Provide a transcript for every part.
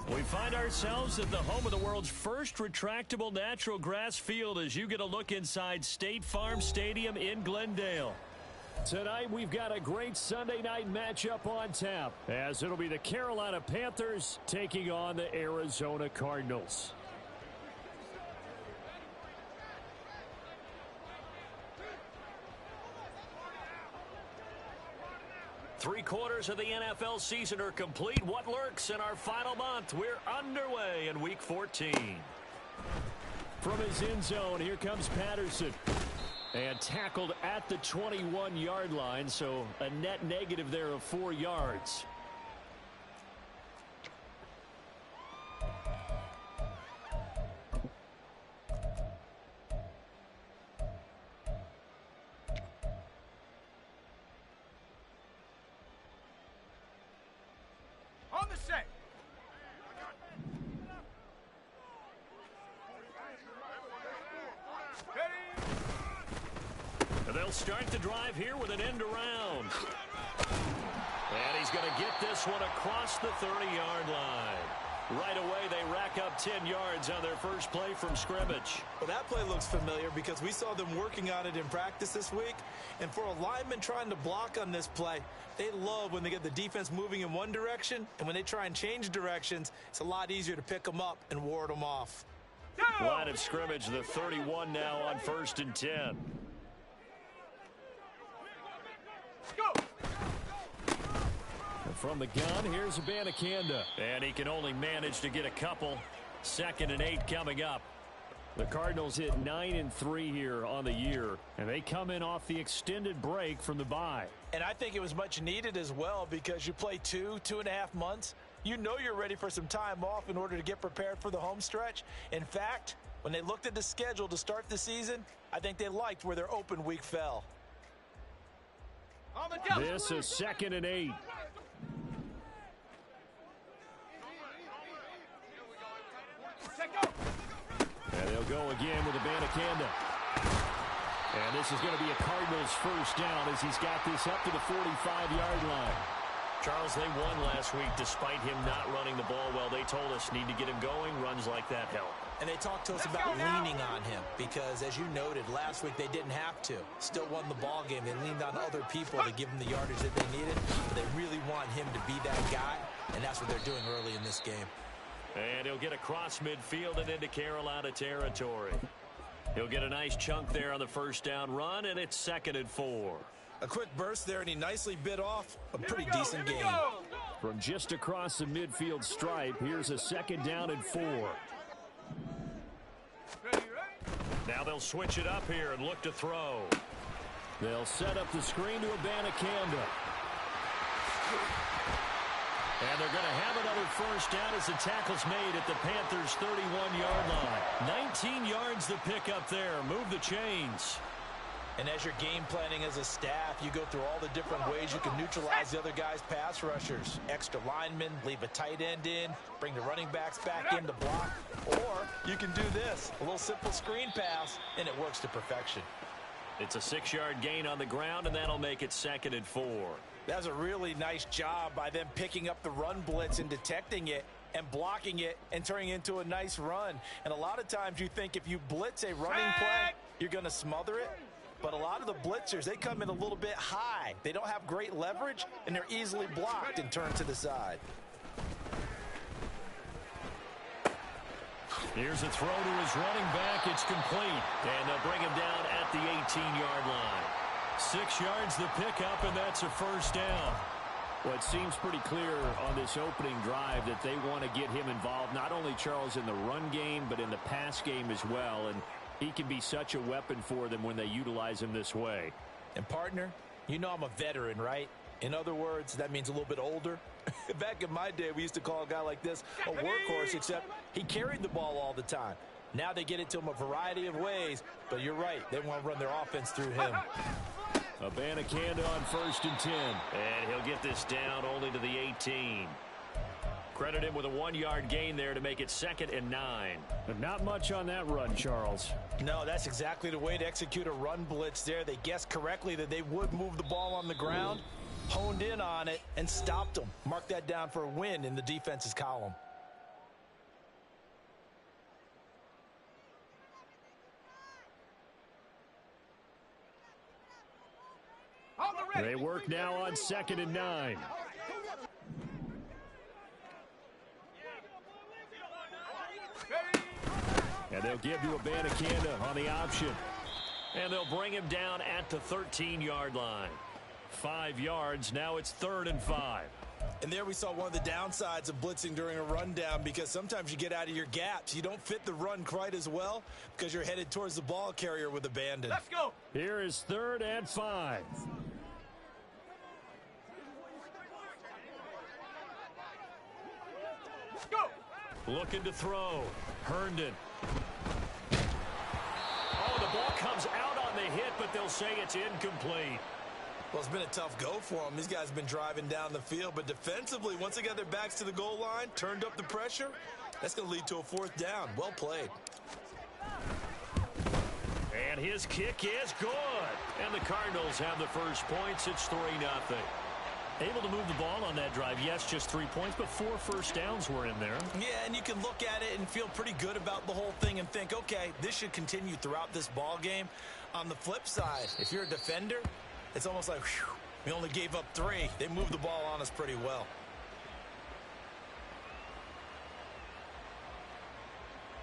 We find ourselves at the home of the world's first retractable natural grass field as you get a look inside State Farm Stadium in Glendale. Tonight we've got a great Sunday night matchup on tap as it'll be the Carolina Panthers taking on the Arizona Cardinals. Three-quarters of the NFL season are complete. What lurks in our final month? We're underway in Week 14. From his end zone, here comes Patterson. And tackled at the 21-yard line, so a net negative there of 4 yards. They'll start the drive here with an end around. And he's going to get this one across the 30-yard line. Right away, they rack up 10 yards on their first play from scrimmage. Well, that play looks familiar because we saw them working on it in practice this week. And for a lineman trying to block on this play, they love when they get the defense moving in one direction. And when they try and change directions, it's a lot easier to pick them up and ward them off. Line of scrimmage, the 31 now on 1st and 10. From the gun, here's Abanikanda. And he can only manage to get a couple. 2nd and 8 coming up. The Cardinals hit 9-3 here on the year. And they come in off the extended break from the bye. And I think it was much needed as well because you play 2.5 months. You know you're ready for some time off in order to get prepared for the home stretch. In fact, when they looked at the schedule to start the season, I think they liked where their open week fell. This is 2nd and 8. And they'll go again with Abanikanda. And this is going to be a Cardinals first down as he's got this up to the 45-yard line. Charles, they won last week despite him not running the ball well. They told us need to get him going. Runs like that help. And they talked to us about leaning on him because, as you noted, last week they didn't have to. Still won the ball game. They leaned on other people to give him the yardage that they needed. But they really want him to be that guy, and that's what they're doing early in this game. And he'll get across midfield and into Carolina territory. He'll get a nice chunk there on the first down run, and it's 2nd and 4. A quick burst there, and he nicely bit off a pretty decent game. From just across the midfield stripe, here's a 2nd down and 4. Now they'll switch it up here and look to throw. They'll set up the screen to Abanikanda. And they're going to have another first down as the tackle's made at the Panthers' 31-yard line. 19 yards to pick up there. Move the chains. And as you're game planning as a staff, you go through all the different ways you can neutralize the other guy's pass rushers. Extra linemen, leave a tight end in, bring the running backs back in to block. Or you can do this, a little simple screen pass, and it works to perfection. It's a 6-yard gain on the ground, and that'll make it 2nd and 4. That was a really nice job by them picking up the run blitz and detecting it and blocking it and turning it into a nice run. And a lot of times you think if you blitz a running play, you're going to smother it. But a lot of the blitzers, they come in a little bit high. They don't have great leverage, and they're easily blocked and turned to the side. Here's a throw to his running back. It's complete. And they'll bring him down at the 18-yard line. 6 yards the pickup, and that's a first down. Well, it seems pretty clear on this opening drive that they want to get him involved, not only, Charles, in the run game, but in the pass game as well. And he can be such a weapon for them when they utilize him this way. And, partner, you know I'm a veteran, right? In other words, that means a little bit older. Back in my day, we used to call a guy like this a workhorse, except he carried the ball all the time. Now they get it to him a variety of ways, but you're right. They want to run their offense through him. Abanikanda on 1st and 10. And he'll get this down only to the 18. Credit him with a 1-yard gain there to make it 2nd and 9. But not much on that run, Charles. No, that's exactly the way to execute a run blitz there. They guessed correctly that they would move the ball on the ground, honed in on it, and stopped them. Mark that down for a win in the defense's column. They work now on 2nd and 9. And they'll give to Abanikanda on the option. And they'll bring him down at the 13-yard line. 5 yards. Now it's 3rd and 5. And there we saw one of the downsides of blitzing during a rundown, because sometimes you get out of your gaps. You don't fit the run quite as well because you're headed towards the ball carrier with abandon. Let's go. Here is 3rd and 5. Looking to throw. Herndon. Oh, the ball comes out on the hit, but they'll say it's incomplete. Well, it's been a tough go for them. These guys have been driving down the field, but defensively, once they got their backs to the goal line, turned up the pressure, that's going to lead to a 4th down. Well played. And his kick is good. And the Cardinals have the first points. It's 3-0. Able to move the ball on that drive. Yes, just 3 points, but 4 first downs were in there. Yeah, and you can look at it and feel pretty good about the whole thing and think, okay, this should continue throughout this ball game. On the flip side, if you're a defender, it's almost like, whew, we only gave up 3. They moved the ball on us pretty well.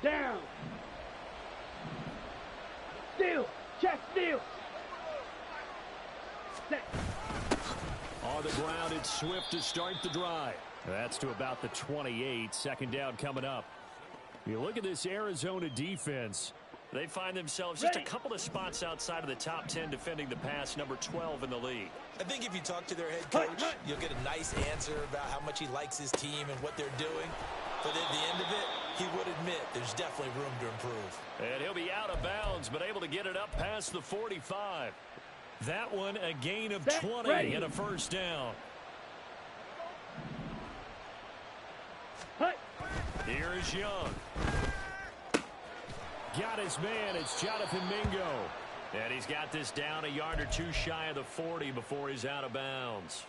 Down. Steal. Check steal. Set. On the ground, it's Swift to start the drive. That's to about the 28. 2nd down coming up. You look at this Arizona defense. They find themselves just a couple of spots outside of the top 10 defending the pass, number 12 in the league. I think if you talk to their head coach, you'll get a nice answer about how much he likes his team and what they're doing. But at the end of it, he would admit there's definitely room to improve. And he'll be out of bounds, but able to get it up past the 45. That one a gain of 20 and a first down. Here is Young. Got his man. It's Jonathan Mingo. And he's got this down a yard or 2 shy of the 40 before he's out of bounds.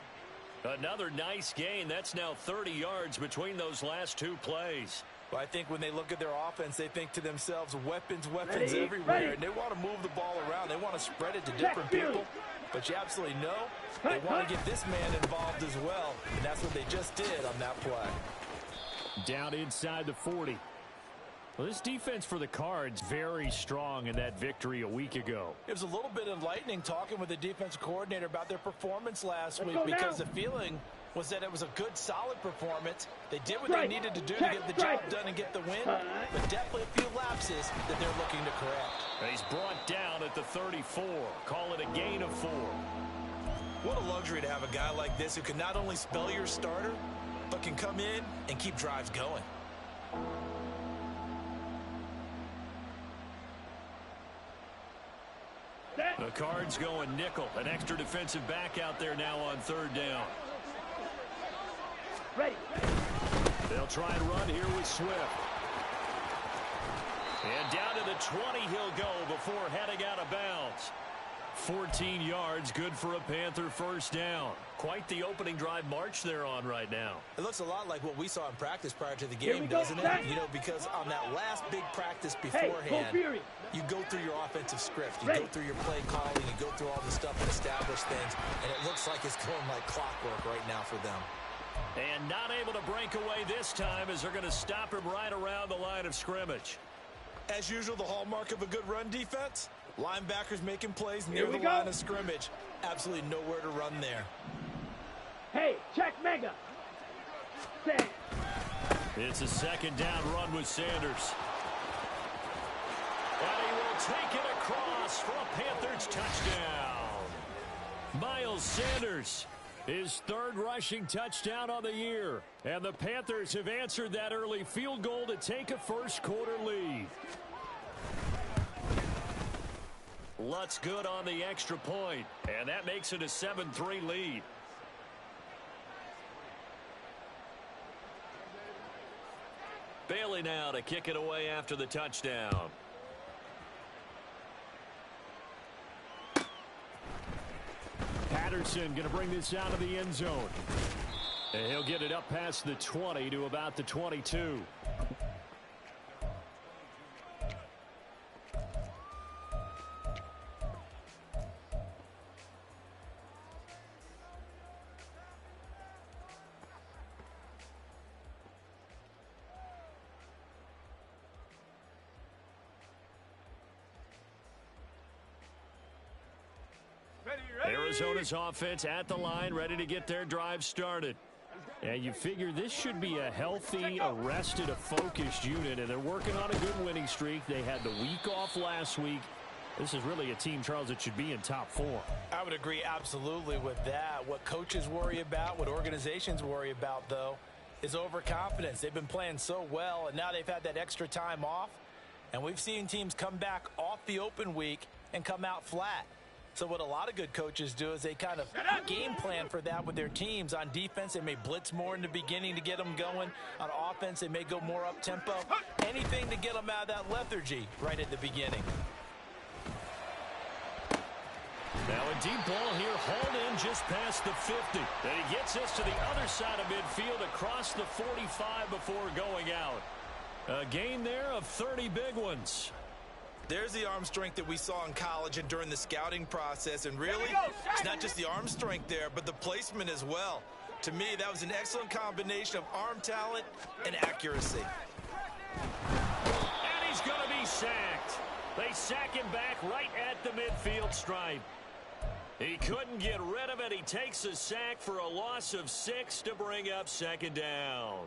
Another nice gain. That's now 30 yards between those last 2 plays. Well, I think when they look at their offense, they think to themselves, weapons everywhere. And they want to move the ball around. They want to spread it to different people. But you absolutely know they want to get this man involved as well. And that's what they just did on that play. Down inside the 40. Well, this defense for the Cards very strong in that victory a week ago. It was a little bit enlightening talking with the defensive coordinator about their performance last week, because the feeling was that it was a good, solid performance. They did what they needed to do to get the job done and get the win, but definitely a few lapses that they're looking to correct. He's brought down at the 34. Call it a gain of 4. What a luxury to have a guy like this who can not only spell your starter, but can come in and keep drives going. The Cards going nickel. An extra defensive back out there now on 3rd down. Ready. They'll try and run here with Swift. And down to the 20 he'll go before heading out of bounds. 14 yards, good for a Panther first down. Quite the opening drive march they're on right now. It looks a lot like what we saw in practice prior to the game, doesn't it? You know, because on that last big practice beforehand, you go through your offensive script, you go through your play calling, you go through all the stuff and establish things, and it looks like it's going like clockwork right now for them. And not able to break away this time as they're going to stop him right around the line of scrimmage. As usual, the hallmark of a good run defense, linebackers making plays near the line of scrimmage. Absolutely nowhere to run there. Hey, check mega. Stand. It's a second down run with Sanders. And he will take it across for a Panthers touchdown. Miles Sanders, his third rushing touchdown on the year. And the Panthers have answered that early field goal to take a first quarter lead. Lutz good on the extra point, and that makes it a 7-3 lead. Bailey now to kick it away after the touchdown. Patterson going to bring this out of the end zone. And he'll get it up past the 20 to about the 22. Arizona's offense at the line, ready to get their drive started. And you figure this should be a healthy, arrested, a focused unit, and they're working on a good winning streak. They had the week off last week. This is really a team, Charles, that should be in top 4. I would agree absolutely with that. What coaches worry about, what organizations worry about, though, is overconfidence. They've been playing so well, and now they've had that extra time off. And we've seen teams come back off the open week and come out flat. So what a lot of good coaches do is they kind of game plan for that with their teams. On defense, they may blitz more in the beginning to get them going. On offense, they may go more up-tempo. Anything to get them out of that lethargy right at the beginning. Now a deep ball here, hauled in just past the 50. And he gets this to the other side of midfield across the 45 before going out. A gain there of 30 big ones. There's the arm strength that we saw in college and during the scouting process. And really, it's not just the arm strength there, but the placement as well. To me, that was an excellent combination of arm talent and accuracy. And he's going to be sacked. They sack him back right at the midfield stripe. He couldn't get rid of it. He takes a sack for a loss of 6 to bring up second down.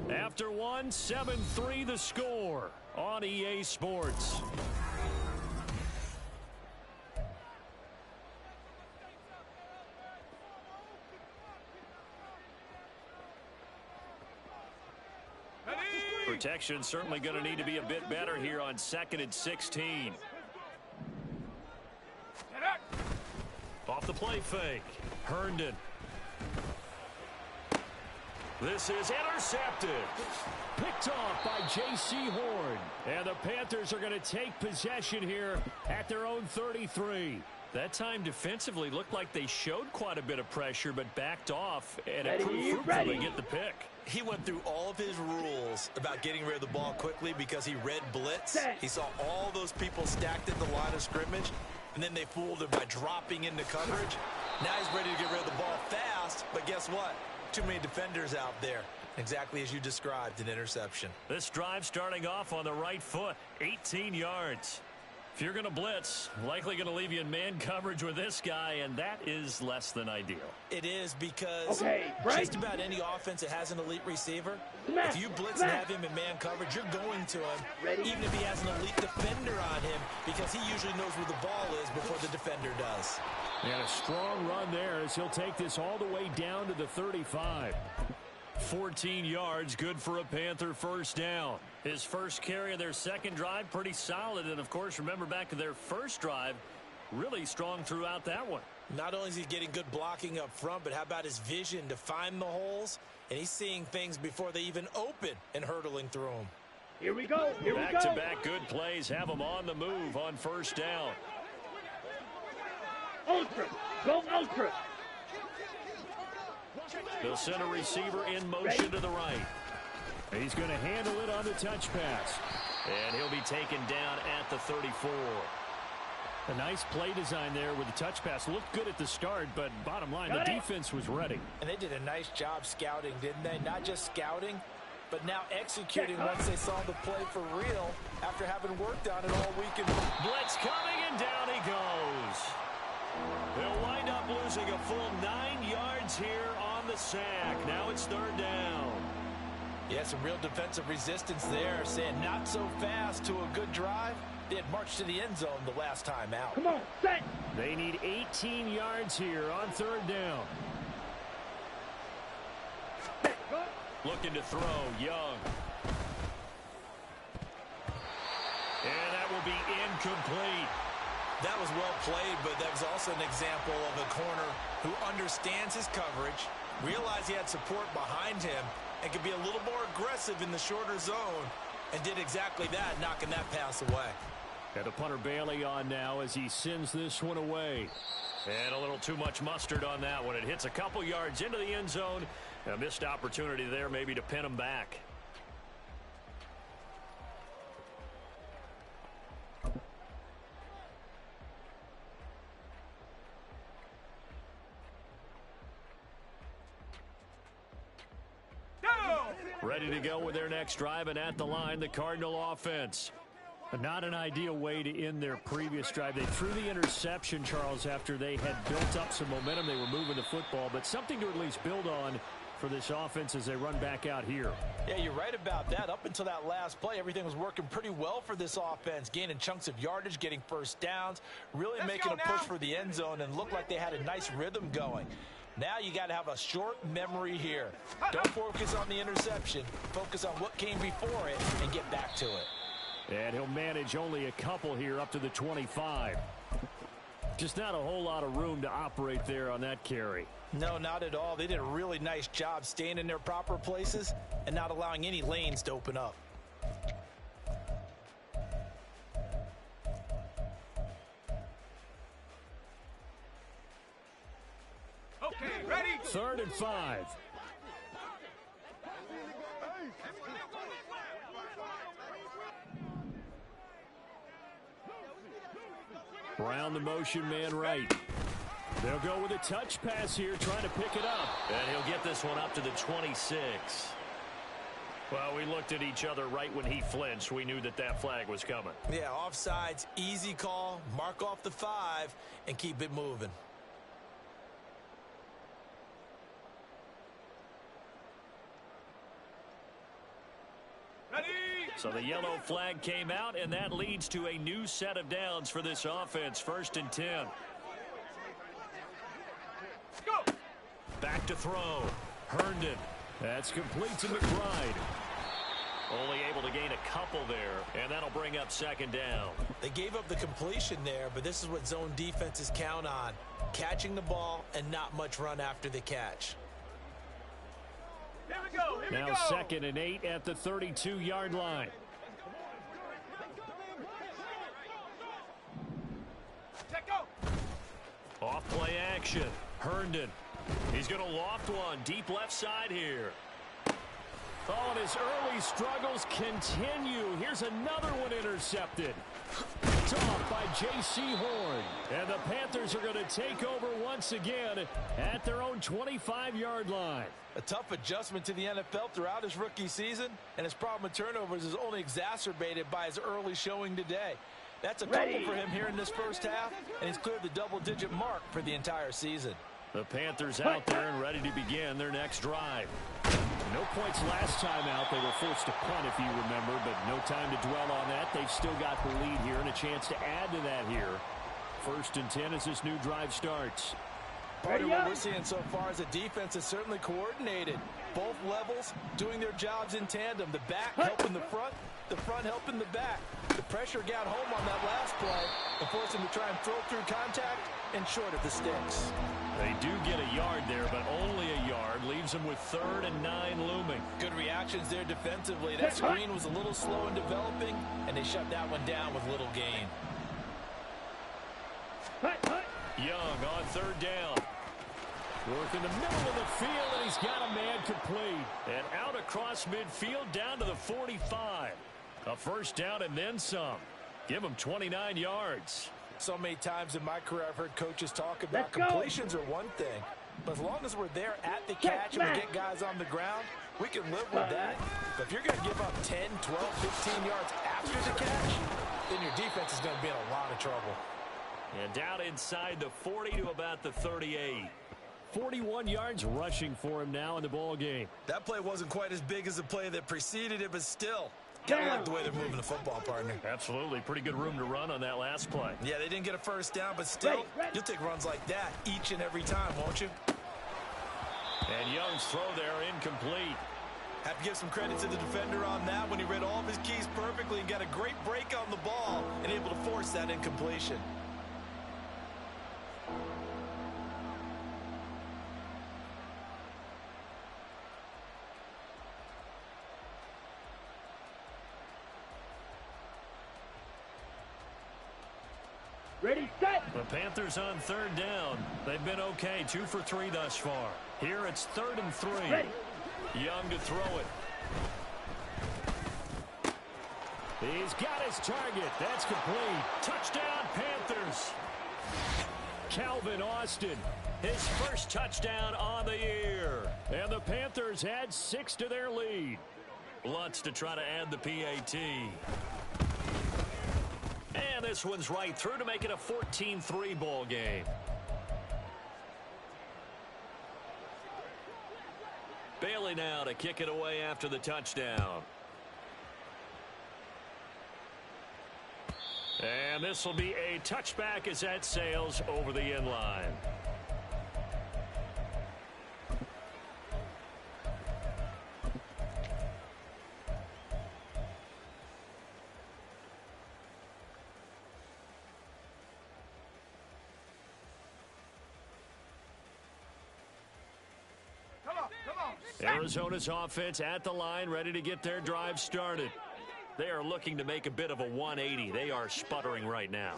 After one, 7-3 the score on EA Sports. Protection certainly going to need to be a bit better here on 2nd and 16. Off the play fake. Herndon. This is intercepted. Picked off by J.C. Horn. And the Panthers are going to take possession here at their own 33. That time defensively looked like they showed quite a bit of pressure, but backed off, and it proved fruitful to get the pick. He went through all of his rules about getting rid of the ball quickly because he read blitz. He saw all those people stacked at the line of scrimmage, and then they fooled him by dropping into coverage. Now he's ready to get rid of the ball fast, but guess what? Too many defenders out there. Exactly as you described, an interception. This drive starting off on the right foot, 18 yards. If you're going to blitz, likely going to leave you in man coverage with this guy, and that is less than ideal. It is because just about any offense that has an elite receiver, if you blitz and have him in man coverage, you're going to him, even if he has an elite defender on him, because he usually knows where the ball is before the defender does. And a strong run there as he'll take this all the way down to the 35. 14 yards, good for a Panther first down. His first carry of their second drive, pretty solid. And, of course, remember back to their first drive, really strong throughout that one. Not only is he getting good blocking up front, but how about his vision to find the holes? And he's seeing things before they even open and hurtling through them. Here we go. Here we go. Back-to-back good plays have them on the move on first down. Ultra. Go ultra. They'll send a receiver in motion to the right. He's going to handle it on the touch pass. And he'll be taken down at the 34. A nice play design there with the touch pass. Looked good at the start, but bottom line, the defense was ready. And they did a nice job scouting, didn't they? Not just scouting, but now executing once they saw the play for real after having worked on it all weekend. Blitz coming, and down he goes. They'll wind up losing a full 9 yards here on the sack. Now it's third down. Yeah, some real defensive resistance there, saying not so fast to a good drive. They had marched to the end zone the last time out. Come on, set. They need 18 yards here on third down. Looking to throw, Young. And that will be incomplete. That was well played, but that was also an example of a corner who understands his coverage, realized he had support behind him, and could be a little more aggressive in the shorter zone, and did exactly that, knocking that pass away. And the punter Bailey on now as he sends this one away. And a little too much mustard on that one. It hits a couple yards into the end zone. A missed opportunity there maybe to pin him back. Ready to go with their next drive, and at the line, the Cardinal offense. Not an ideal way to end their previous drive. They threw the interception, Charles, after they had built up some momentum. They were moving the football, but something to at least build on for this offense as they run back out here. Yeah, you're right about that. Up until that last play, everything was working pretty well for this offense, gaining chunks of yardage, getting first downs, really making a push for the end zone, and looked like they had a nice rhythm going. Now you got to have a short memory here. Don't focus on the interception. Focus on what came before it and get back to it. And he'll manage only a couple here up to the 25. Just not a whole lot of room to operate there on that carry. No, not at all. They did a really nice job staying in their proper places and not allowing any lanes to open up. Okay, ready? 3rd and 5. Brown the motion man right. They'll go with a touch pass here, trying to pick it up. And he'll get this one up to the 26. Well, we looked at each other right when he flinched. We knew that that flag was coming. Yeah, offsides, easy call, mark off the 5, and keep it moving. So the yellow flag came out, and that leads to a new set of downs for this offense. 1st and 10. Go. Back to throw. Herndon. That's complete to McBride. Only able to gain a couple there, and that'll bring up 2nd down. They gave up the completion there, but this is what zone defenses count on. Catching the ball and not much run after the catch. Here we go. Here Now we go. 2nd and 8 at the 32-yard line. Check go. Off play action. Herndon. He's going to loft one deep left side here. Oh, and his early struggles continue. Here's another one intercepted. Off by J.C. Horn. And the Panthers are going to take over once again at their own 25-yard line. A tough adjustment to the NFL throughout his rookie season, and his problem with turnovers is only exacerbated by his early showing today. That's a couple for him here in this first half, and he's cleared the double-digit mark for the entire season. The Panthers out there and ready to begin their next drive. No points last time out. They were forced to punt, if you remember, but no time to dwell on that. They've still got the lead here and a chance to add to that here. 1st and 10 as this new drive starts. Part of what we're seeing so far is the defense is certainly coordinated. Both levels doing their jobs in tandem. The back helping the front helping the back. The pressure got home on that last play and forced him to try and throw through contact and short of the sticks. They do get a yard there, but only a yard. Leaves them with 3rd and 9 looming. Good reactions there defensively. That screen was a little slow in developing, and they shut that one down with little gain. Young on 3rd down. Work in the middle of the field, and he's got a man complete. And out across midfield down to the 45. A first down and then some. Give him 29 yards. So many times in my career I've heard coaches talk about completions are one thing, but as long as we're there at the catch and we get guys on the ground, we can live with that. But if you're going to give up 10, 12, 15 yards after the catch, then your defense is going to be in a lot of trouble. And down inside the 40 to about the 38. 41 yards rushing for him now in the ball game. That play wasn't quite as big as the play that preceded it, but still, gotta like the way they're moving the football, partner. Absolutely. Pretty good room to run on that last play. Yeah, they didn't get a first down, but still, you'll take runs like that each and every time, won't you? And Young's throw there incomplete. Have to give some credit to the defender on that when he read all of his keys perfectly and got a great break on the ball and able to force that incompletion. Ready, set. The Panthers on 3rd down. They've been okay, 2 for 3 thus far. Here it's 3rd and 3. Ready. Young to throw it. He's got his target. That's complete. Touchdown, Panthers. Calvin Austin, His first touchdown on the year. and the Panthers add 6 to their lead. Lutz to try to add the PAT. And this one's right through to make it a 14-3 ball game. Bailey now to kick it away after the touchdown. And this will be a touchback as that sails over the end line. Arizona's offense at the line, ready to get their drive started. They are looking to make a bit of a 180. They are sputtering right now.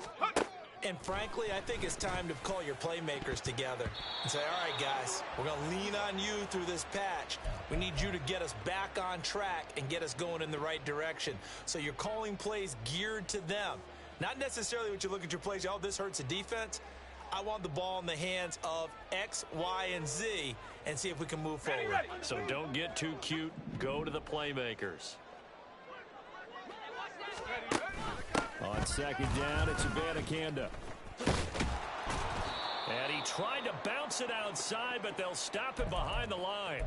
And frankly, I think it's time to call your playmakers together and say, all right, guys, we're going to lean on you through this patch. We need you to get us back on track and get us going in the right direction. So you're calling plays geared to them. Not necessarily what you look at your plays, oh, this hurts the defense. I want the ball in the hands of X, Y, and Z and see if we can move forward. So don't get too cute. Go to the playmakers. On 2nd down, it's Abanikanda. And he tried to bounce it outside, but they'll stop him behind the line.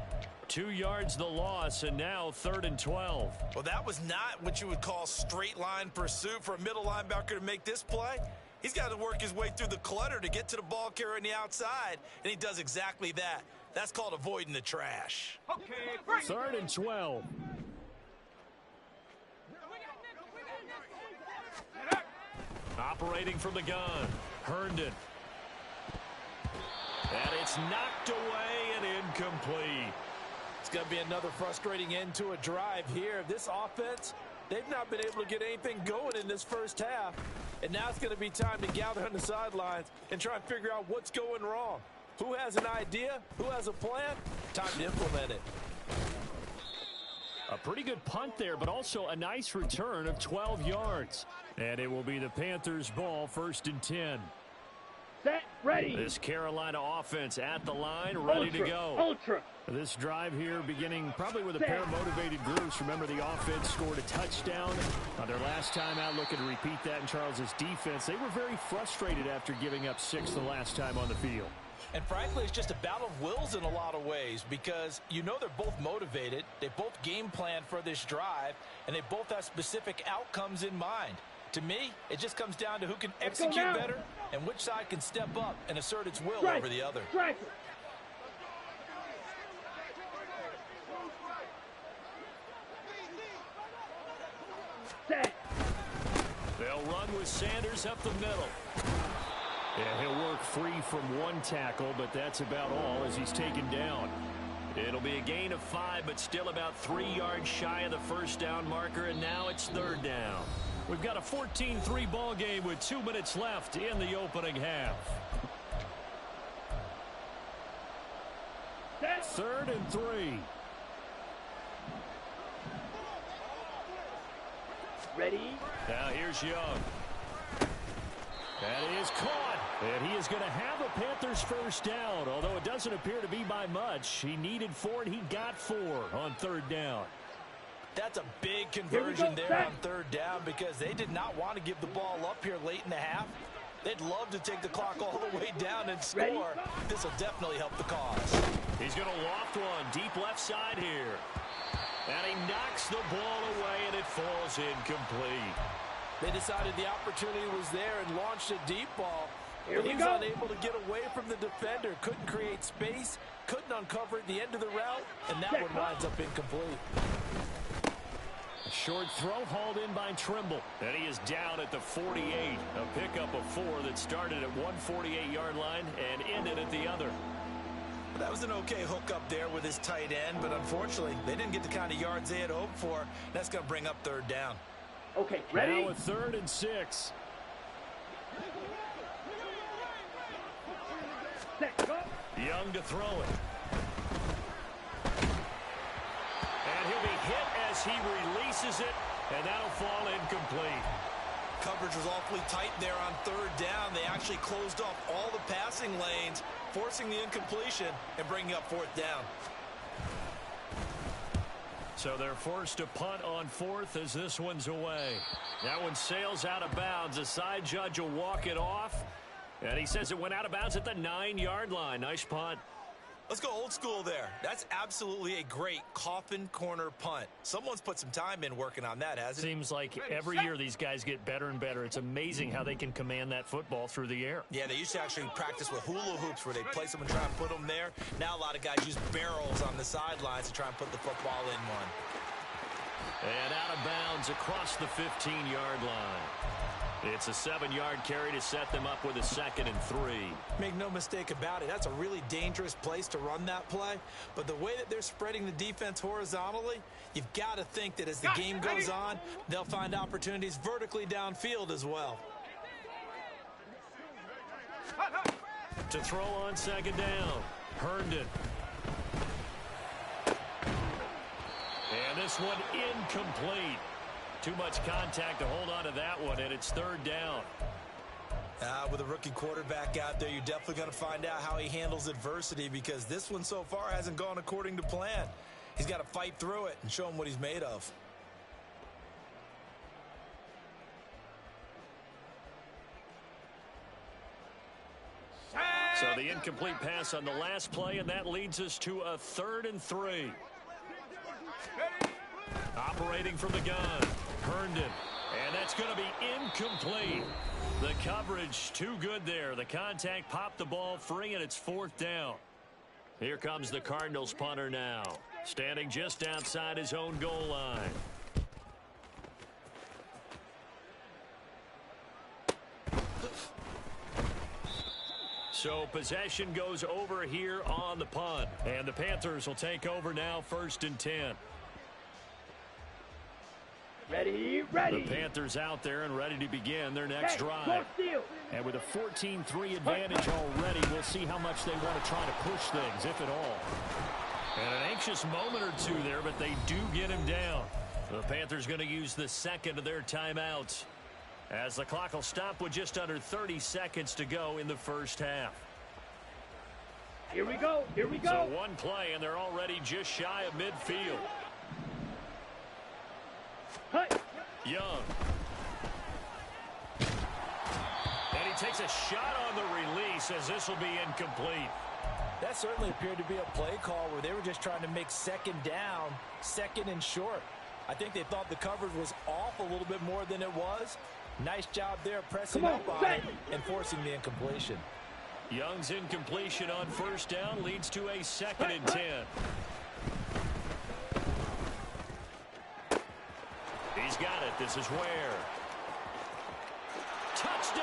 2 yards the loss, and now 3rd and 12. Well, that was not what you would call straight line pursuit for a middle linebacker to make this play. He's got to work his way through the clutter to get to the ball carrier on the outside, and he does exactly that. That's called avoiding the trash. Okay, break. 3rd and 12. Operating from the gun, Herndon. And it's knocked away and incomplete. It's going to be another frustrating end to a drive here. This offense, they've not been able to get anything going in this first half. And now it's going to be time to gather on the sidelines and try and figure out what's going wrong. Who has an idea? Who has a plan? Time to implement it. A pretty good punt there, but also a nice return of 12 yards. And it will be the Panthers' ball, 1st and 10. Set, ready. This Carolina offense at the line, ready to go. Ultra. This drive here beginning probably with a pair of motivated groups. Remember, the offense scored a touchdown on their last time out. Looking to repeat that in Charles's defense. They were very frustrated after giving up 6 the last time on the field. And frankly, it's just a battle of wills in a lot of ways because you know they're both motivated. They both game plan for this drive, and they both have specific outcomes in mind. To me, it just comes down to who can execute better and which side can step up and assert its will over the other. set. They'll run with Sanders up the middle. Yeah, he'll work free from one tackle, but that's about all as he's taken down. It'll be a gain of 5, but still about 3 yards shy of the first down marker, and now it's third down. We've got a 14-3 ball game with 2 minutes left in the opening half. Third and 3. Ready. Now here's Young. That is caught. And he is going to have a Panthers first down, although it doesn't appear to be by much. He needed 4, and he got 4 on third down. That's a big conversion there on third down because they did not want to give the ball up here late in the half. They'd love to take the clock all the way down and score. This will definitely help the cause. He's going to loft one deep left side here. And he knocks the ball away, and it falls incomplete. They decided the opportunity was there and launched a deep ball. Here we He was go. unable to get away from the defender. Couldn't create space. Couldn't uncover at the end of the route. And that one winds up incomplete. A short throw hauled in by Trimble. And he is down at the 48. A pickup of 4 that started at one 48-yard line and ended at the other. That was an okay hook up there with his tight end, but unfortunately, they didn't get the kind of yards they had hoped for. That's going to bring up third down. Okay, ready. Now a 3rd and 6. Set, go. Young to throw it. And he'll be hit as he releases it, and that'll fall incomplete. Coverage was awfully tight there on third down. They actually closed off all the passing lanes, forcing the incompletion and bringing up fourth down. So they're forced to punt on 4th as this one's away. That one sails out of bounds. The side judge will walk it off. And he says it went out of bounds at the 9-yard line. Nice punt. Let's go old school there. That's absolutely a great coffin corner punt. Someone's put some time in working on that, hasn't it? Seems like every year these guys get better and better. It's amazing how they can command that football through the air. Yeah, they used to actually practice with hula hoops where they place them and try and put them there. Now a lot of guys use barrels on the sidelines to try and put the football in one. And out of bounds across the 15-yard line. It's a 7-yard carry to set them up with a 2nd and 3. Make no mistake about it, that's a really dangerous place to run that play. But the way that they're spreading the defense horizontally, you've got to think that as the game goes on, they'll find opportunities vertically downfield as well. To throw on 2nd down, Herndon. And this one incomplete. Too much contact to hold on to that one, and it's 3rd down. With a rookie quarterback out there, you're definitely going to find out how he handles adversity because this one so far hasn't gone according to plan. He's got to fight through it and show him what he's made of. So the incomplete pass on the last play, and that leads us to a 3rd and 3. Operating from the gun, Herndon. And that's going to be incomplete. The coverage too good there. The contact popped the ball free, and it's 4th down. Here comes the Cardinals punter now, standing just outside his own goal line. So possession goes over here on the punt. And the Panthers will take over now, 1st and 10. Ready. The Panthers out there and ready to begin their next drive. And with a 14-3 advantage already, we'll see how much they want to try to push things, if at all. And an anxious moment or two there, but they do get him down. The Panthers going to use the 2nd of their timeouts, as the clock will stop with just under 30 seconds to go in the first half. Here we go. So one play, and they're already just shy of midfield. Young. And he takes a shot on the release as this will be incomplete. That certainly appeared to be a play call where they were just trying to make 2nd down, 2nd and short. I think they thought the coverage was off a little bit more than it was. Nice job there pressing up on it and forcing the incompletion. Young's incompletion on 1st down leads to a 2nd and 10. He's He's got it. This is Ware. Touchdown,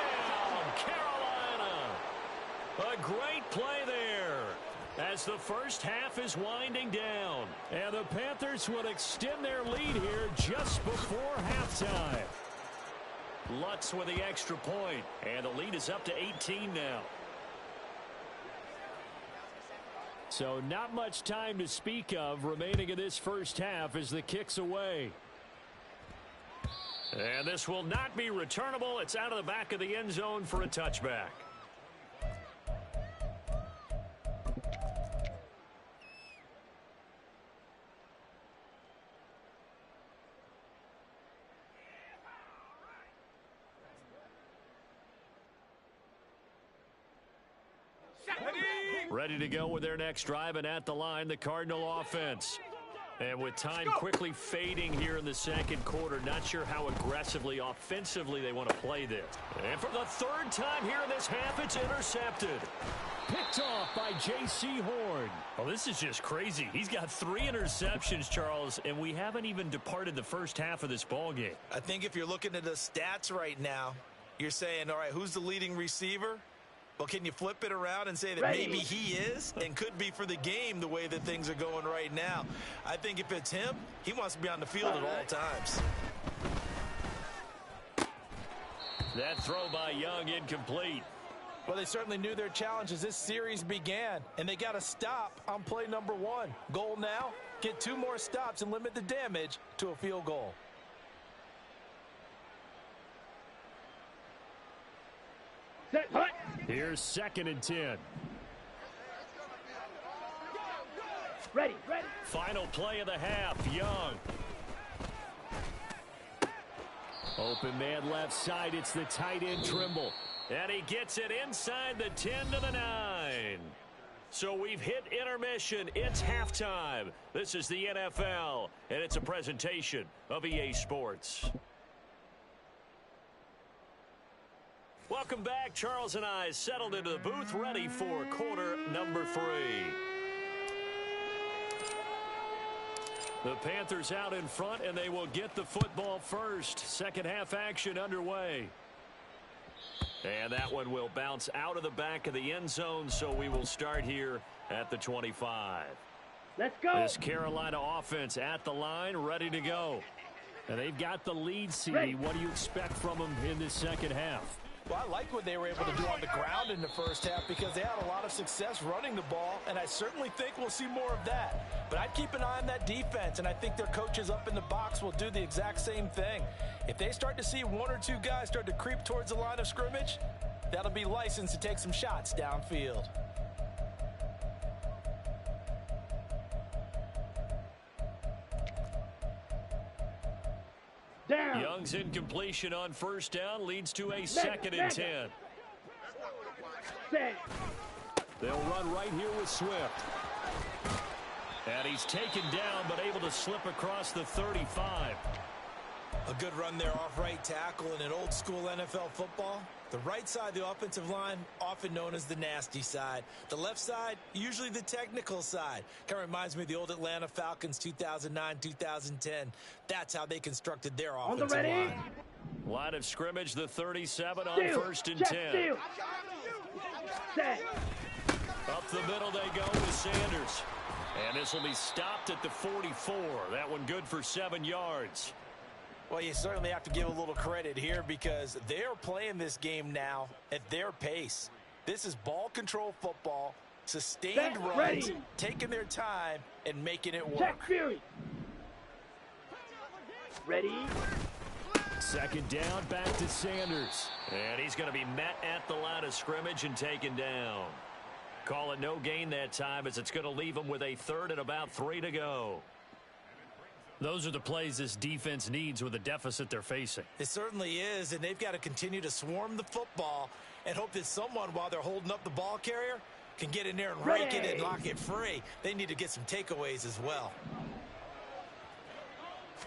Carolina. A great play there as the first half is winding down. And the Panthers will extend their lead here just before halftime. Lutz with the extra point, and the lead is up to 18 now. So not much time to speak of remaining in this first half as the kick's away. And this will not be returnable. It's out of the back of the end zone for a touchback. Ready to go with their next drive, and at the line, the Cardinal offense. And with time quickly fading here in the second quarter, not sure how aggressively, offensively they want to play this. And for the third time here in this half, it's intercepted. Picked off by J.C. Horn. Well, this is just crazy. He's got 3 interceptions, Charles, and we haven't even departed the first half of this ballgame. I think if you're looking at the stats right now, you're saying, all right, who's the leading receiver? Well, can you flip it around and say that maybe he is and could be for the game the way that things are going right now? I think if it's him, he wants to be on the field at all times. That throw by Young incomplete. Well, they certainly knew their challenge as this series began, and they got to stop on play number 1. Goal now, get 2 more stops and limit the damage to a field goal. Set, hut. Here's 2nd and 10. Ready. Final play of the half, Young. Open man left side, it's the tight end Trimble. And he gets it inside the 10 to the 9. So we've hit intermission. It's halftime. This is the NFL, and it's a presentation of EA Sports. Welcome back. Charles and I settled into the booth, ready for quarter number 3. The Panthers out in front, and they will get the football first. Second half action underway. And that one will bounce out of the back of the end zone, so we will start here at the 25. Let's go. This Carolina offense at the line, ready to go. And they've got the lead, CD. What do you expect from them in this second half? Well, I like what they were able to do on the ground in the first half because they had a lot of success running the ball, and I certainly think we'll see more of that. But I'd keep an eye on that defense, and I think their coaches up in the box will do the exact same thing. If they start to see 1 or 2 guys start to creep towards the line of scrimmage, that'll be licensed to take some shots downfield. Down. Young's incompletion on first down leads to a 2nd and 10. Set. They'll run right here with Swift. And he's taken down, but able to slip across the 35. A good run there off right tackle in an old school NFL football. The right side of the offensive line, often known as the nasty side. The left side, usually the technical side. Kind of reminds me of the old Atlanta Falcons 2009-2010. That's how they constructed their offensive line. Line of scrimmage, the 37 on first and 10. Steal. Set. Up the middle they go with Sanders. And this will be stopped at the 44. That one good for 7 yards. Well, you certainly have to give a little credit here because they're playing this game now at their pace. This is ball control football, sustained runs, taking their time and making it work. Check Fury. Ready. 2nd down, back to Sanders. And he's going to be met at the line of scrimmage and taken down. Call it no gain that time as it's going to leave him with a 3rd and about 3 to go. Those are the plays this defense needs with the deficit they're facing. It certainly is, and they've got to continue to swarm the football and hope that someone, while they're holding up the ball carrier, can get in there and rake it and lock it free. They need to get some takeaways as well.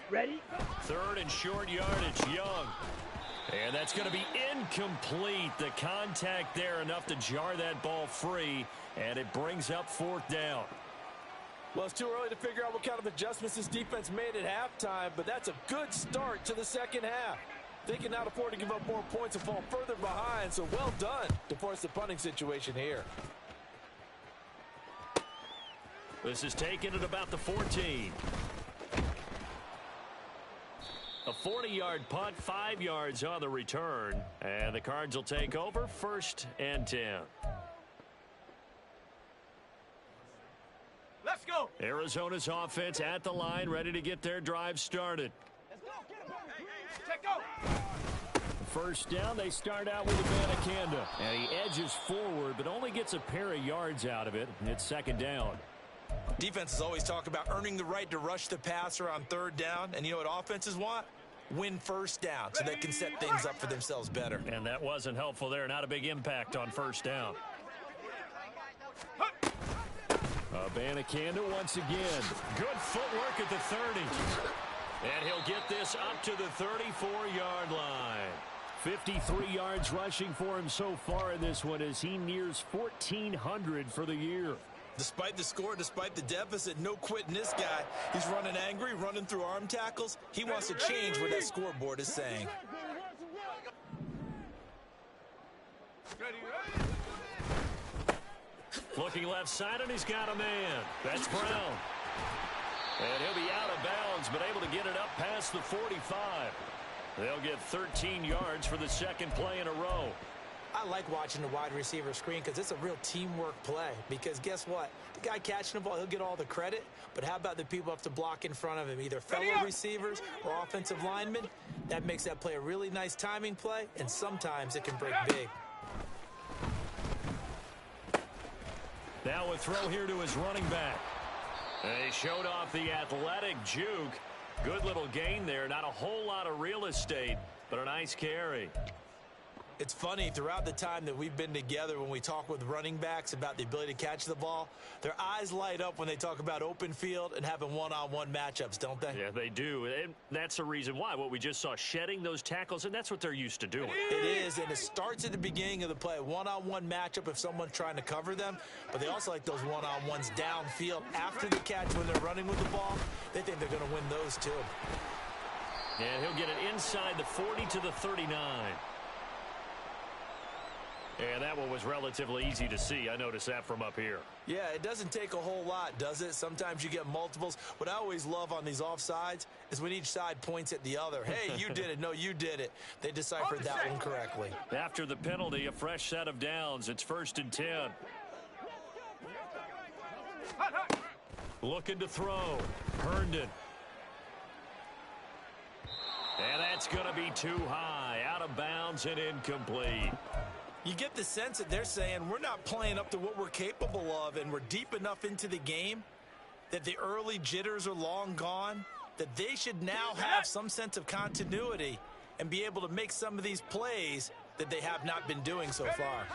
Ready. 3rd and short yardage, Young. And that's going to be incomplete. The contact there enough to jar that ball free, and it brings up 4th down. Well, it's too early to figure out what kind of adjustments this defense made at halftime, but that's a good start to the second half. They can now afford to give up more points and fall further behind, so well done to force the punting situation here. This is taken at about the 14. A 40-yard punt, 5 yards on the return. And the Cards will take over, 1st and 10. Let's go. Arizona's offense at the line, ready to get their drive started. Let's go. Get him. Hey, take go. First down, they start out with Abanikanda. And he edges forward, but only gets a pair of yards out of it. It's 2nd down. Defenses always talk about earning the right to rush the passer on 3rd down. And you know what offenses want? Win 1st down so they can set things up for themselves better. And that wasn't helpful there. Not a big impact on 1st down. Abanikanda once again. Good footwork at the 30. And he'll get this up to the 34-yard line. 53 yards rushing for him so far in this one as he nears 1,400 for the year. Despite the score, despite the deficit, no quitting this guy. He's running angry, running through arm tackles. He wants to change what that scoreboard is saying. Looking left side, and he's got a man. That's Brown. And he'll be out of bounds, but able to get it up past the 45. They'll get 13 yards for the 2nd play in a row. I like watching the wide receiver screen because it's a real teamwork play. Because guess what? The guy catching the ball, he'll get all the credit. But how about the people who have to block in front of him, either fellow receivers or offensive linemen? That makes that play a really nice timing play, and sometimes it can break big. Now a throw here to his running back. They showed off the athletic juke. Good little gain there. Not a whole lot of real estate, but a nice carry. It's funny, throughout the time that we've been together, when we talk with running backs about the ability to catch the ball, their eyes light up when they talk about open field and having one-on-one matchups, don't they? Yeah, they do. And that's the reason why. What we just saw, shedding those tackles, and that's what they're used to doing. It is, and it starts at the beginning of the play. One-on-one matchup if someone's trying to cover them, but they also like those one-on-ones downfield after the catch when they're running with the ball. They think they're going to win those, too. And he'll get it inside the 40 to the 39. And that one was relatively easy to see. I noticed that from up here. Yeah, it doesn't take a whole lot, does it? Sometimes you get multiples. What I always love on these offsides is when each side points at the other. Hey, you did it. No, you did it. They deciphered that one correctly. After the penalty, a fresh set of downs. It's 1st and 10. Looking to throw. Herndon. And that's going to be too high. Out of bounds and incomplete. You get the sense that they're saying we're not playing up to what we're capable of, and we're deep enough into the game that the early jitters are long gone, that they should now have some sense of continuity and be able to make some of these plays that they have not been doing so far.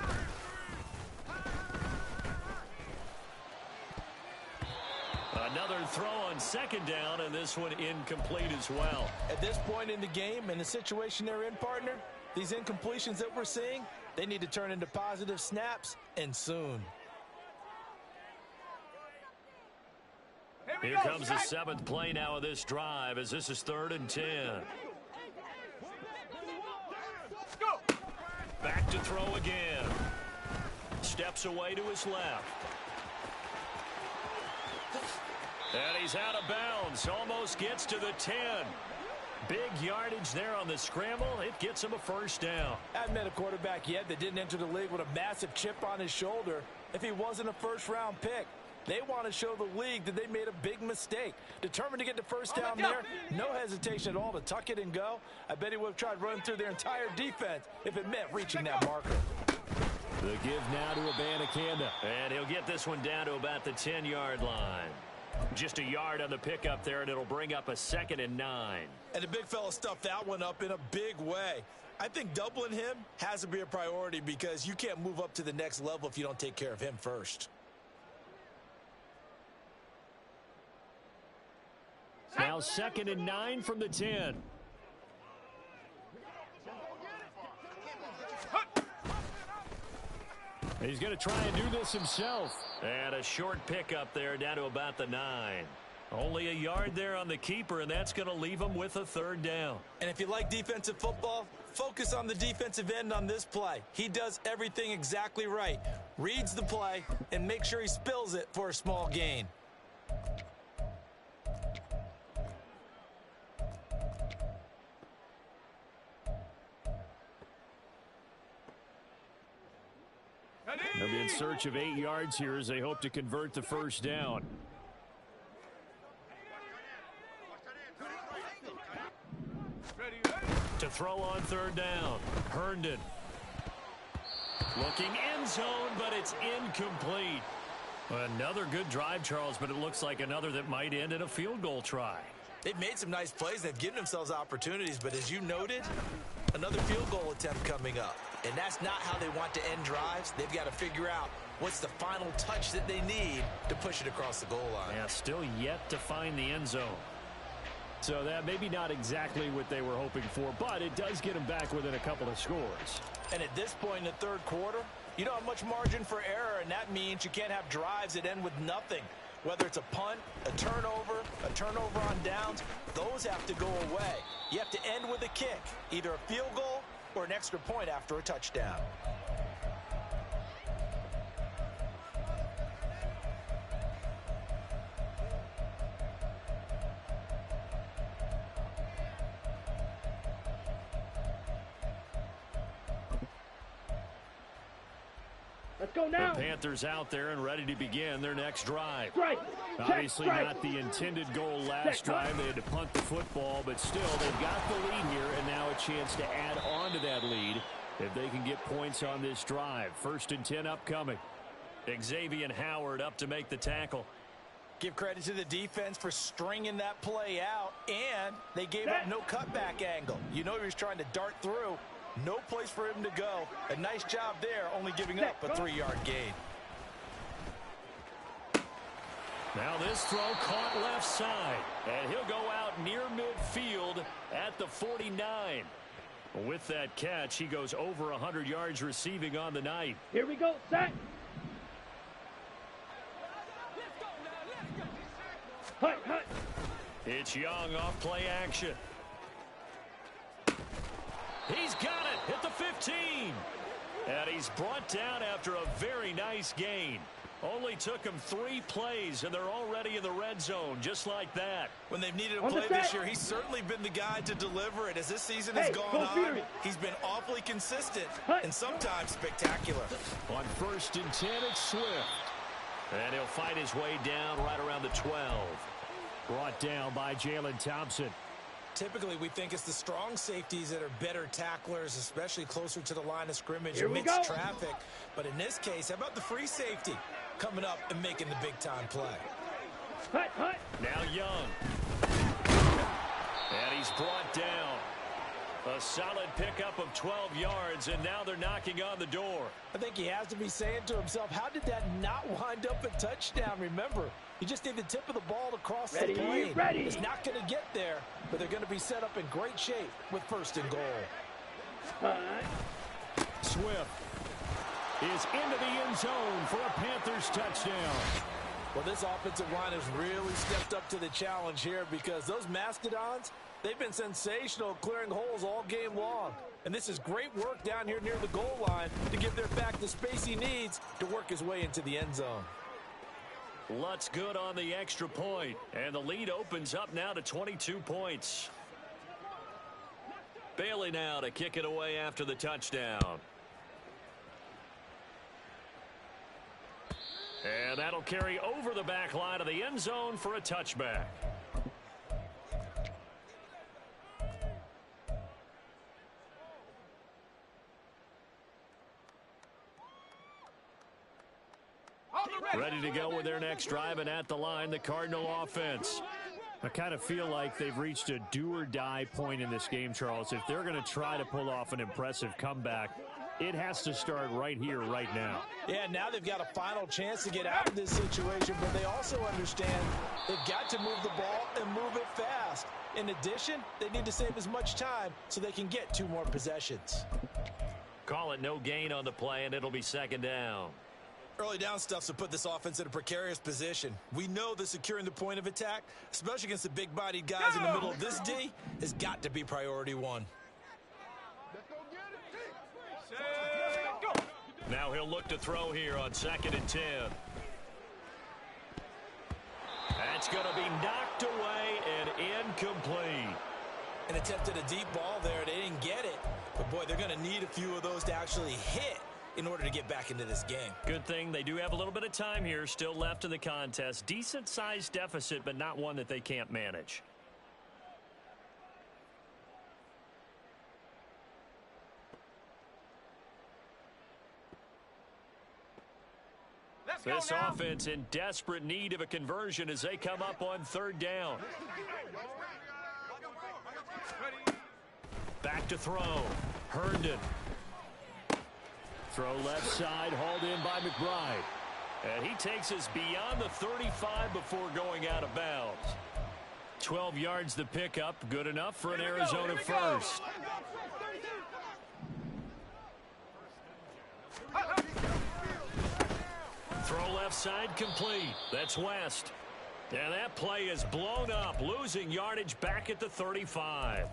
Another throw on 2nd down, and this one incomplete as well. At this point in the game, in the situation they're in, partner, these incompletions that we're seeing, they need to turn into positive snaps, and soon. Here comes the 7th play now of this drive, as this is 3rd and 10. Back to throw again. Steps away to his left. And he's out of bounds. Almost gets to the 10. Big yardage there on the scramble. It gets him a 1st down. I haven't met a quarterback yet that didn't enter the league with a massive chip on his shoulder if he wasn't a 1st-round pick. They want to show the league that they made a big mistake. Determined to get the 1st down there. No hesitation at all to tuck it and go. I bet he would have tried running through their entire defense if it meant reaching that marker. The give now to Abanikanda. And he'll get this one down to about the 10-yard line. Just a yard on the pickup there, and it'll bring up a 2nd and 9. And the big fella stuffed that one up in a big way. I think doubling him has to be a priority because you can't move up to the next level if you don't take care of him first. Now 2nd and 9 from the 10. He's going to try and do this himself. And a short pickup there down to about the 9. Only a yard there on the keeper, and that's going to leave him with a 3rd down. And if you like defensive football, focus on the defensive end on this play. He does everything exactly right. Reads the play and makes sure he spills it for a small gain. They'll be in search of 8 yards here as they hope to convert the 1st down. To throw on 3rd down, Herndon. Looking end zone, but it's incomplete. Another good drive, Charles, but it looks like another that might end in a field goal try. They've made some nice plays. They've given themselves opportunities, but as you noted, another field goal attempt coming up. And that's not how they want to end drives. They've got to figure out what's the final touch that they need to push it across the goal line. Yeah, still yet to find the end zone. So that maybe not exactly what they were hoping for, but it does get them back within a couple of scores. And at this point in the 3rd quarter, you don't have much margin for error, and that means you can't have drives that end with nothing. Whether it's a punt, a turnover on downs, those have to go away. You have to end with a kick, either a field goal or an extra point after a touchdown. Let's go now. The Panthers out there and ready to begin their next drive. Strike. Obviously Check, not the intended goal last drive. They had to punt the football, but still they've got the lead here and now a chance to add on to that lead if they can get points on this drive. 1st and 10 upcoming. Xavier Howard up to make the tackle. Give credit to the defense for stringing that play out, and they gave up no cutback angle. You know he was trying to dart through. No place for him to go. A nice job there, only giving up a 3-yard gain. Now this throw caught left side, and he'll go out near midfield at the 49. With that catch, he goes over 100 yards receiving on the night. Here we go, set. Hut, hut. It's Young off play action. He's got it, hit the 15. And he's brought down after a very nice gain. Only took him 3 plays, and they're already in the red zone, just like that. When they've needed a play this year, he's certainly been the guy to deliver it. As this season has gone on, he's been awfully consistent and sometimes spectacular. On 1st and 10, it's Swift. And he'll fight his way down right around the 12. Brought down by Jalen Thompson. Typically, we think it's the strong safeties that are better tacklers, especially closer to the line of scrimmage Here amidst we go. traffic. But in this case, how about the free safety coming up and making the big-time play? Hut, hut. Now Young. And he's brought down. A solid pickup of 12 yards, and now they're knocking on the door. I think he has to be saying to himself, how did that not wind up a touchdown? Remember, you just need the tip of the ball to cross the plane. It's not going to get there, but they're going to be set up in great shape with 1st and goal. Swift is into the end zone for a Panthers touchdown. Well, this offensive line has really stepped up to the challenge here because those Mastodons, they've been sensational clearing holes all game long. And this is great work down here near the goal line to give their back the space he needs to work his way into the end zone. Lutz good on the extra point, and the lead opens up now to 22 points. Bailey now to kick it away after the touchdown. And that'll carry over the back line of the end zone for a touchback. Ready to go with their next drive, and at the line, the Cardinal offense. I kind of feel like they've reached a do-or-die point in this game, Charles. If they're going to try to pull off an impressive comeback, it has to start right here, right now. Yeah, now they've got a final chance to get out of this situation, but they also understand they've got to move the ball and move it fast. In addition, they need to save as much time so they can get 2 more possessions. Call it no gain on the play, and it'll be second down. Early down stuff to put this offense in a precarious position. We know that securing the point of attack, especially against the big-bodied guys in the middle of this D, has got to be priority one. Now he'll look to throw here on 2nd and 10. That's going to be knocked away and incomplete. An attempt at a deep ball there. They didn't get it. But, boy, they're going to need a few of those to actually hit in order to get back into this game. Good thing they do have a little bit of time here still left in the contest. Decent-sized deficit, but not one that they can't manage. This offense in desperate need of a conversion as they come up on 3rd down. Back to throw. Herndon. Throw left side, hauled in by McBride. And he takes us beyond the 35 before going out of bounds. 12 yards the pickup, good enough for an Arizona first. Throw left side complete. That's West. And that play is blown up, losing yardage back at the 35.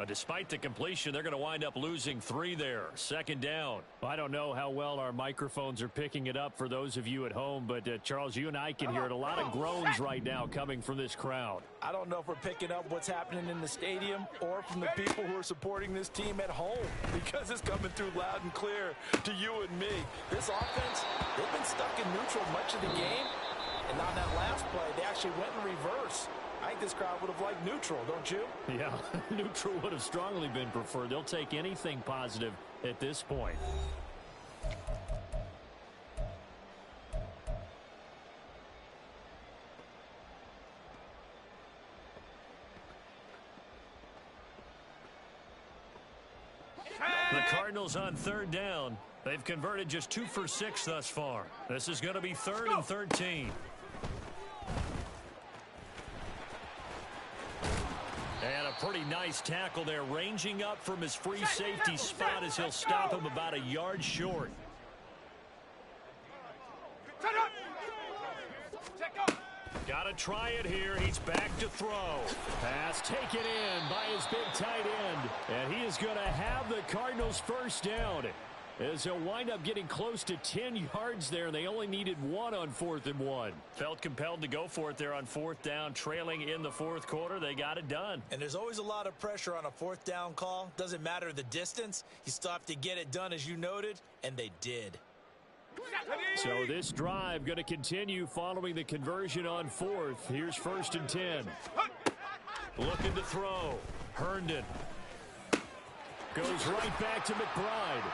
Despite the completion, they're going to wind up losing 3 there. 2nd down. I don't know how well our microphones are picking it up for those of you at home, but Charles, you and I can hear it. A lot of groans right now coming from this crowd. I don't know if we're picking up what's happening in the stadium or from the people who are supporting this team at home, because it's coming through loud and clear to you and me. This offense, they've been stuck in neutral much of the game, and on that last play, they actually went in reverse. I think this crowd would have liked neutral, don't you? Yeah, neutral would have strongly been preferred. They'll take anything positive at this point. The Cardinals on 3rd down. They've converted just 2 for 6 thus far. This is going to be 3rd and 13. And a pretty nice tackle there, ranging up from his free safety spot as he'll stop him about a yard short. Got to try it here. He's back to throw. Pass taken in by his big tight end. And he is going to have the Cardinals first down, as he'll wind up getting close to 10 yards there. They only needed 1 on 4th and 1. Felt compelled to go for it there on 4th down, trailing in the 4th quarter. They got it done. And there's always a lot of pressure on a 4th down call. Doesn't matter the distance. You still have to get it done, as you noted, and they did. So this drive going to continue following the conversion on 4th. Here's 1st and 10. Looking to throw. Herndon. Goes right back to McBride.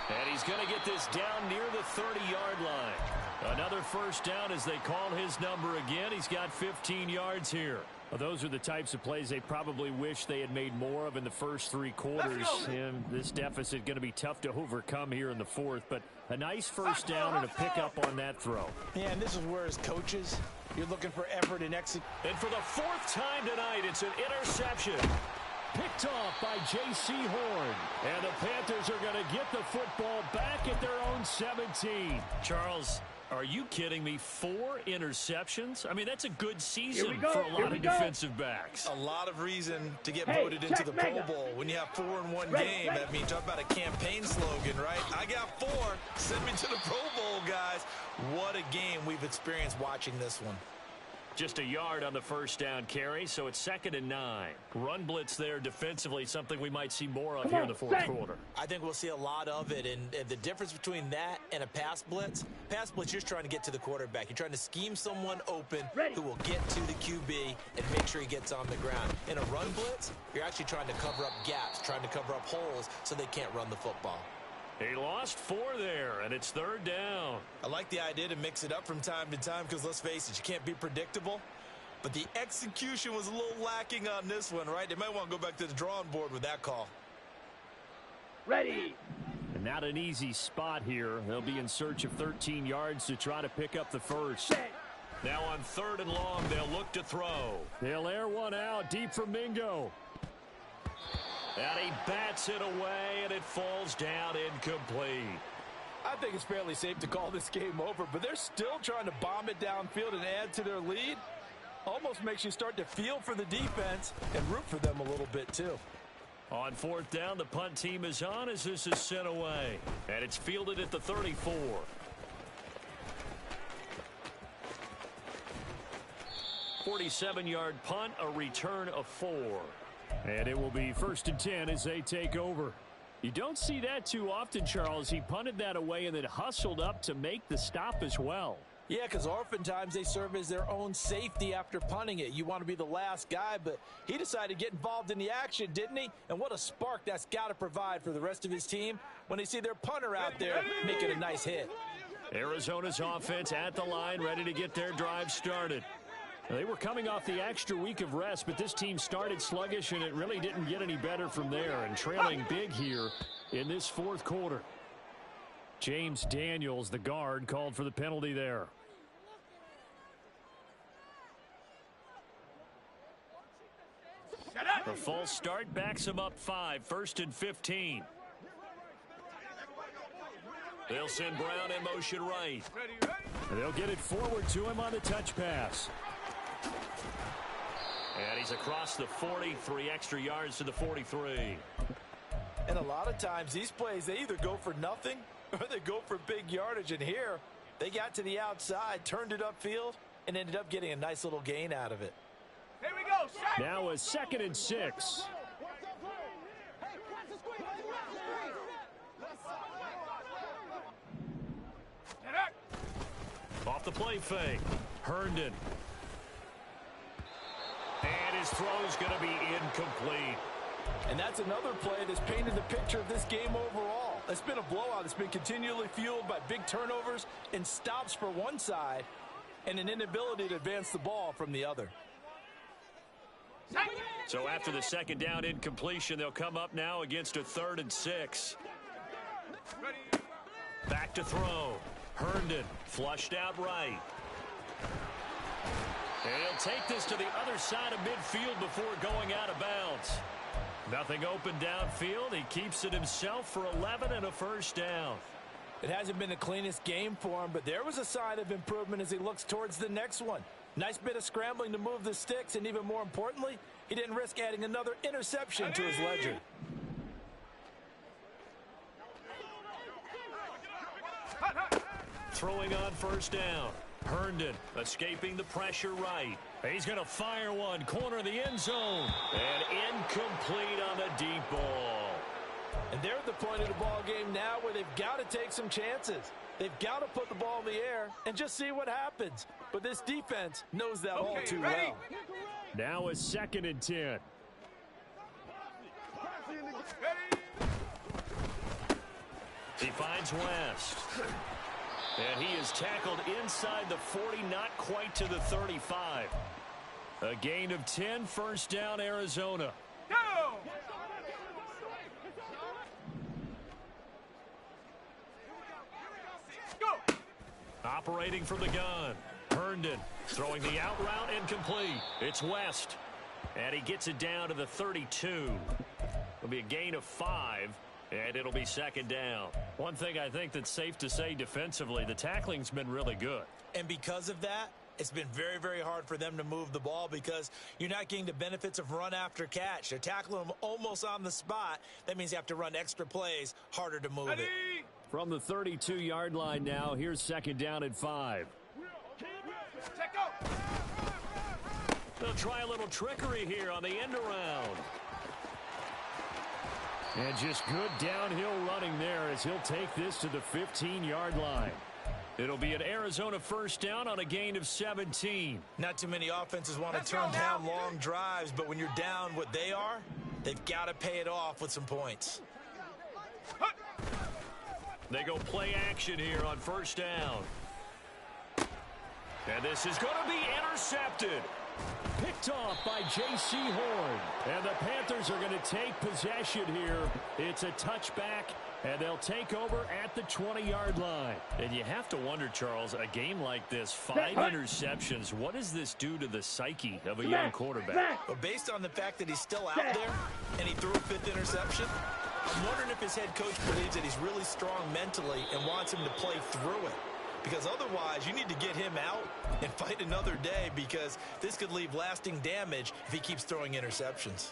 And he's going to get this down near the 30-yard line. Another first down as they call his number again. He's got 15 yards here. Well, those are the types of plays they probably wish they had made more of in the first 3 quarters. And this deficit going to be tough to overcome here in the 4th. But a nice first down and a pickup on that throw. Yeah, and this is where, as coaches, you're looking for effort and execution. And for the 4th time tonight, it's an interception. Picked off by J.C. Horn. And the Panthers are going to get the football back at their own 17. Charles, are you kidding me? 4 interceptions? I mean, that's a good season go. for a lot of defensive backs. A lot of reason to get voted into the Pro Bowl. When you have 4 in one game, I mean, talk about a campaign slogan, right? I got 4. Send me to the Pro Bowl, guys. What a game we've experienced watching this one. Just a yard on the first down carry, so it's 2nd and 9. Run blitz there defensively, something we might see more of here in the 4th quarter. I think we'll see a lot of it, and the difference between that and a pass blitz, you're trying to get to the quarterback. You're trying to scheme someone open who will get to the QB and make sure he gets on the ground. In a run blitz, you're actually trying to cover up gaps, trying to cover up holes so they can't run the football. He lost 4 there, and it's 3rd down. I like the idea to mix it up from time to time because, let's face it, you can't be predictable. But the execution was a little lacking on this one, right? They might want to go back to the drawing board with that call. Ready. And not an easy spot here. They'll be in search of 13 yards to try to pick up the first. Now on 3rd and long, they'll look to throw. They'll air one out deep from Mingo. And he bats it away, and it falls down incomplete. I think it's fairly safe to call this game over, but they're still trying to bomb it downfield and add to their lead. Almost makes you start to feel for the defense and root for them a little bit too. On fourth down, the punt team is on as this is sent away. And it's fielded at the 34. 47-yard punt, a return of 4. And it will be 1st and 10 as they take over. You don't see that too often, Charles. He punted that away and then hustled up to make the stop as well. Yeah, because oftentimes they serve as their own safety after punting it. You want to be the last guy, but he decided to get involved in the action, didn't he? And what a spark that's got to provide for the rest of his team when they see their punter out there making a nice hit. Arizona's offense at the line, ready to get their drive started. They were coming off the extra week of rest, but this team started sluggish, and it really didn't get any better from there, and trailing big here in this fourth quarter. James Daniels, the guard, called for the penalty there. The false start backs him up 5, 1st and 15. They'll send Brown in motion right. They'll get it forward to him on the touch pass. And he's across the 40, 3 extra yards to the 43. And a lot of times these plays, they either go for nothing or they go for big yardage. And here, they got to the outside, turned it upfield, and ended up getting a nice little gain out of it. Here we go. Now a 2nd and 6. Off the play fake. Herndon. And his throw is going to be incomplete. And that's another play that's painted the picture of this game overall. It's been a blowout. It's been continually fueled by big turnovers and stops for one side and an inability to advance the ball from the other. So after the 2nd down incompletion, they'll come up now against a 3rd and 6. Back to throw. Herndon flushed out right. And he'll take this to the other side of midfield before going out of bounds. Nothing open downfield. He keeps it himself for 11 and a 1st down. It hasn't been the cleanest game for him, but there was a sign of improvement as he looks towards the next one. Nice bit of scrambling to move the sticks, and even more importantly, he didn't risk adding another interception to his ledger. Throwing on 1st down. Herndon escaping the pressure right. He's going to fire one. Corner of the end zone. And incomplete on the deep ball. And they're at the point of the ball game now where they've got to take some chances. They've got to put the ball in the air and just see what happens. But this defense knows that all too well. Now a 2nd and 10. He finds West. And he is tackled inside the 40, not quite to the 35. A gain of 10, 1st down, Arizona. Go! Go! Operating from the gun. Herndon throwing the out route incomplete. It's West. And he gets it down to the 32. It'll be a gain of 5. And it'll be 2nd down. One thing I think that's safe to say defensively, the tackling's been really good. And because of that, it's been very, very hard for them to move the ball because you're not getting the benefits of run after catch. They're tackling them almost on the spot. That means you have to run extra plays, harder to move it. From the 32-yard line now, here's 2nd down and 5. They'll try a little trickery here on the end around. And just good downhill running there as he'll take this to the 15-yard line. It'll be an Arizona 1st down on a gain of 17. Not too many offenses want to turn down long drives, but when you're down what they are, they've got to pay it off with some points. They go play action here on 1st down. And this is going to be intercepted. Picked off by J.C. Horn. And the Panthers are going to take possession here. It's a touchback, and they'll take over at the 20-yard line. And you have to wonder, Charles, a game like this, 5 interceptions, what does this do to the psyche of a young quarterback? Well, based on the fact that he's still out there and he threw a 5th interception, I'm wondering if his head coach believes that he's really strong mentally and wants him to play through it. Because otherwise, you need to get him out and fight another day, because this could leave lasting damage if he keeps throwing interceptions.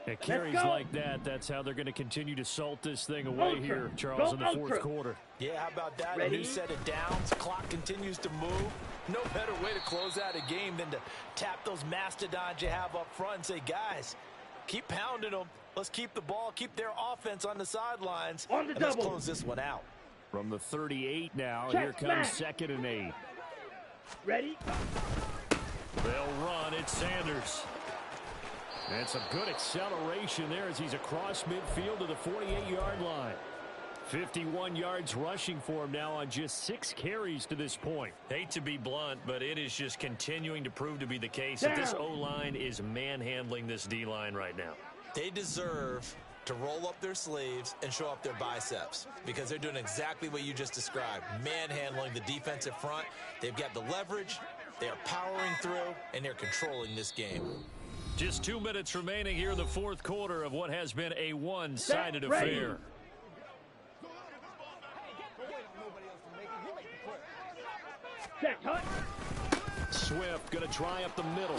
At carries like that, that's how they're going to continue to salt this thing away here, Charles, in the fourth quarter. Yeah, how about that? Ready? A new set of downs. Clock continues to move. No better way to close out a game than to tap those mastodons you have up front and say, guys, keep pounding them. Let's keep the ball, keep their offense on the sidelines, and let's close this one out. From the 38 now, here comes 2nd and 8. Ready? They'll run. It's Sanders. And some good acceleration there as he's across midfield to the 48-yard line. 51 yards rushing for him now on just 6 carries to this point. Hate to be blunt, but it is just continuing to prove to be the case that this O-line is manhandling this D-line right now. They deserve to roll up their sleeves and show up their biceps, because they're doing exactly what you just described, manhandling the defensive front. They've got the leverage, they are powering through, and they're controlling this game. Just 2 minutes remaining here in the fourth quarter of what has been a one-sided affair. Swift going to try up the middle.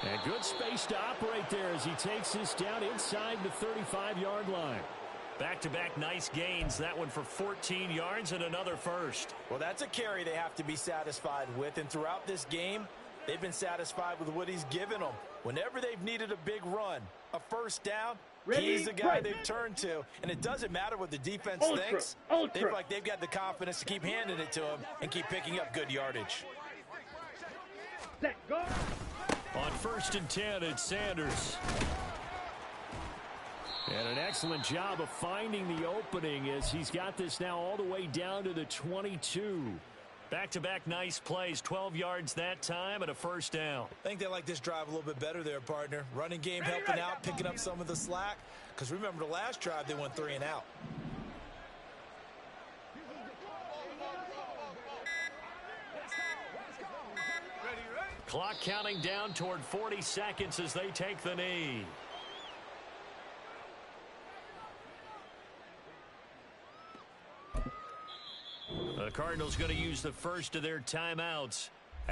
And good space to operate there as he takes this down inside the 35-yard line. Back-to-back nice gains. That one for 14 yards and another first. Well, that's a carry they have to be satisfied with. And throughout this game, they've been satisfied with what he's given them. Whenever they've needed a big run, a first down, he's the guy they've turned to. And it doesn't matter what the defense thinks. They feel like they've got the confidence to keep handing it to him and keep picking up good yardage. On 1st and 10, it's Sanders. And an excellent job of finding the opening as he's got this now all the way down to the 22. Back-to-back nice plays, 12 yards that time and a first down. I think they like this drive a little bit better there, partner. Running game helping out, picking up some of the slack. Because remember, the last drive, they went 3 and out. Clock counting down toward 40 seconds as they take the knee. The Cardinals going to use the first of their timeouts.